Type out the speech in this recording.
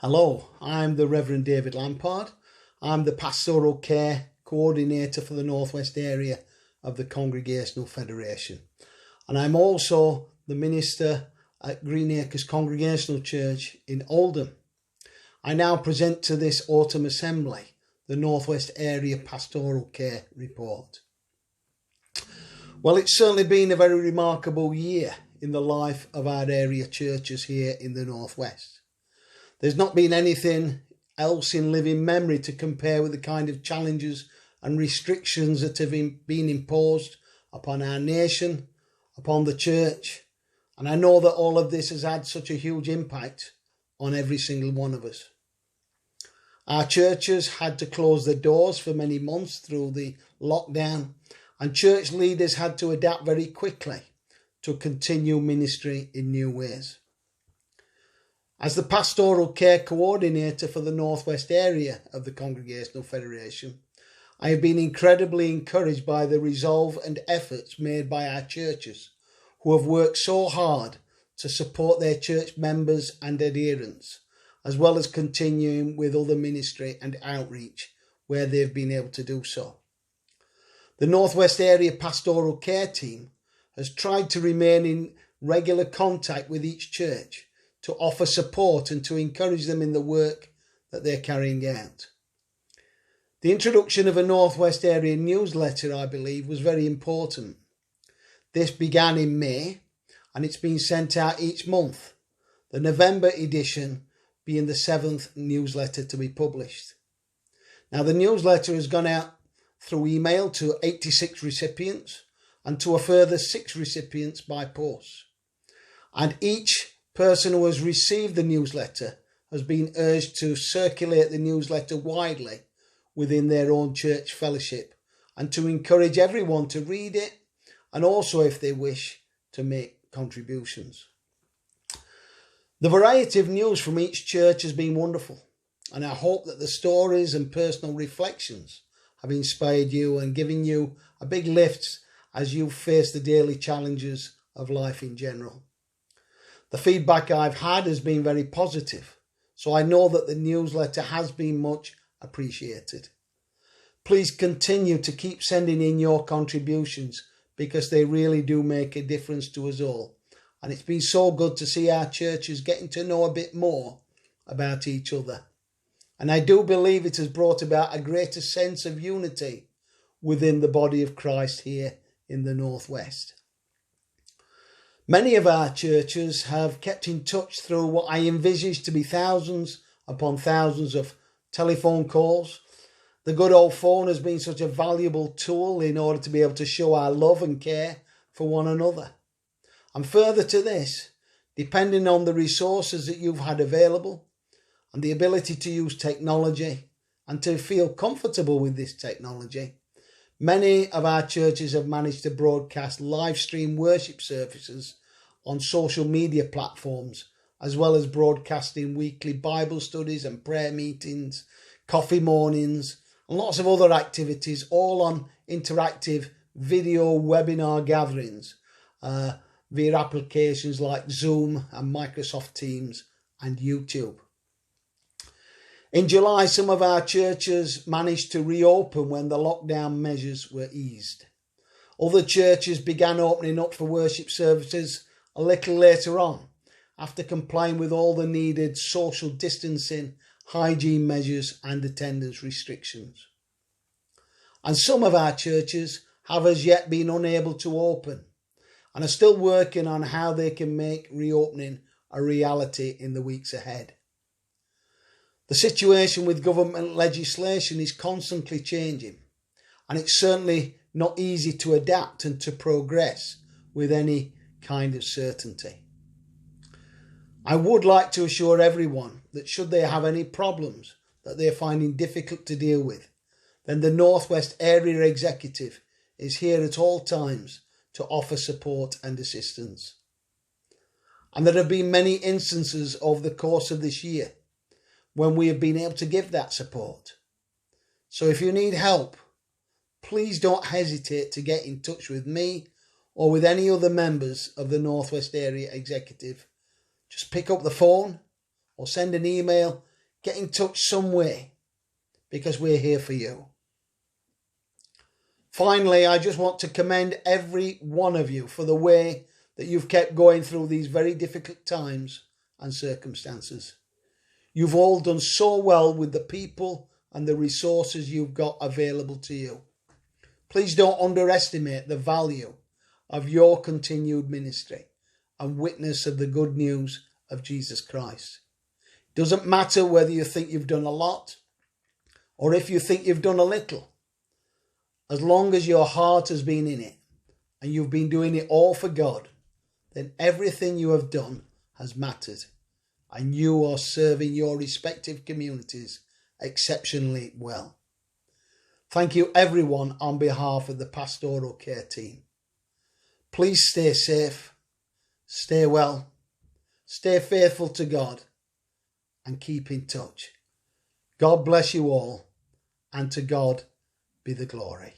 Hello, I'm the Reverend David Lampard. I'm the Pastoral Care Coordinator for the Northwest area of the Congregational Federation. And I'm also the Minister at Greenacres Congregational Church in Oldham. I now present to this autumn assembly the Northwest Area Pastoral Care Report. Well, it's certainly been a very remarkable year in the life of our area churches here in the Northwest. There's not been anything else in living memory to compare with the kind of challenges and restrictions that have been imposed upon our nation, upon the church. And I know that all of this has had such a huge impact on every single one of us. Our churches had to close their doors for many months through the lockdown, and church leaders had to adapt very quickly to continue ministry in new ways. As the Pastoral Care Coordinator for the Northwest area of the Congregational Federation, I have been incredibly encouraged by the resolve and efforts made by our churches, who have worked so hard to support their church members and adherents, as well as continuing with other ministry and outreach where they've been able to do so. The Northwest Area Pastoral Care Team has tried to remain in regular contact with each church to offer support and to encourage them in the work that they're carrying out. The introduction of a Northwest Area newsletter, I believe, was very important. This began in May and it's been sent out each month, the November edition being the 7th newsletter to be published. Now, the newsletter has gone out through email to 86 recipients and to a further 6 recipients by post. And each person who has received the newsletter has been urged to circulate the newsletter widely within their own church fellowship and to encourage everyone to read it and also, if they wish, to make contributions. The variety of news from each church has been wonderful, and I hope that the stories and personal reflections have inspired you and given you a big lift as you face the daily challenges of life in general. The feedback I've had has been very positive, so I know that the newsletter has been much appreciated. Please continue to keep sending in your contributions because they really do make a difference to us all. And it's been so good to see our churches getting to know a bit more about each other. And I do believe it has brought about a greater sense of unity within the body of Christ here in the Northwest. Many of our churches have kept in touch through what I envisage to be thousands upon thousands of telephone calls. The good old phone has been such a valuable tool in order to be able to show our love and care for one another. And further to this, depending on the resources that you've had available and the ability to use technology and to feel comfortable with this technology, many of our churches have managed to broadcast live stream worship services on social media platforms, as well as broadcasting weekly Bible studies and prayer meetings, coffee mornings, and lots of other activities, all on interactive video webinar gatherings via applications like Zoom and Microsoft Teams and YouTube. In July, some of our churches managed to reopen when the lockdown measures were eased. Other churches began opening up for worship services a little later on, after complying with all the needed social distancing, hygiene measures and attendance restrictions. And some of our churches have as yet been unable to open and are still working on how they can make reopening a reality in the weeks ahead. The situation with government legislation is constantly changing, and it's certainly not easy to adapt and to progress with any kind of certainty. I would like to assure everyone that should they have any problems that they're finding difficult to deal with, then the Northwest Area Executive is here at all times to offer support and assistance. And there have been many instances over the course of this year when we have been able to give that support. So if you need help, please don't hesitate to get in touch with me or with any other members of the Northwest Area Executive. Just pick up the phone or send an email get in touch some way, because we're here for you. Finally, I just want to commend every one of you for the way that you've kept going through these very difficult times and circumstances. You've all done so well with the people and the resources you've got available to you. Please don't underestimate the value of your continued ministry and witness of the good news of Jesus Christ. It doesn't matter whether you think you've done a lot or if you think you've done a little. As long as your heart has been in it and you've been doing it all for God, then everything you have done has mattered, and you are serving your respective communities exceptionally well. Thank you everyone on behalf of the pastoral care team. Please stay safe, stay well, stay faithful to God, and keep in touch. God bless you all, and to God be the glory.